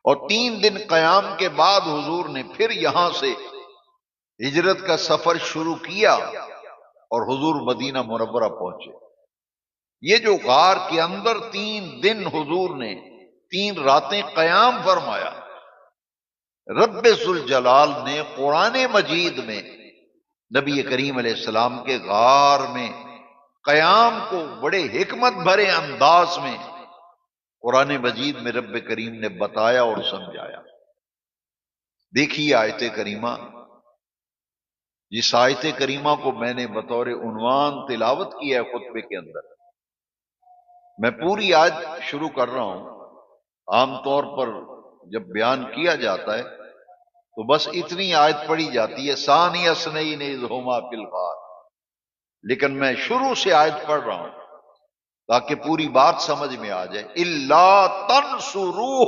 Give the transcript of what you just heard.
اور 3 دن قیام کے بعد حضور نے پھر یہاں سے ہجرت کا سفر شروع کیا اور حضور مدینہ منورہ پہنچے۔ یہ جو غار کے اندر 3 دن حضور نے 3 راتیں قیام فرمایا، رب ذوالجلال نے قرآن مجید میں نبی کریم علیہ السلام کے غار میں قیام کو بڑے حکمت بھرے انداز میں قرآن مجید میں رب کریم نے بتایا اور سمجھایا۔ دیکھیے آیت کریمہ، جس آیت کریمہ کو میں نے بطور عنوان تلاوت کیا ہے خطبے کے اندر، میں پوری آیت شروع کر رہا ہوں۔ عام طور پر جب بیان کیا جاتا ہے تو بس اتنی آیت پڑھی جاتی ہے، ثانی اثنین اذ ھما فی الغار، لیکن میں شروع سے آیت پڑھ رہا ہوں تاکہ پوری بات سمجھ میں آ جائے۔ الا تنصروہ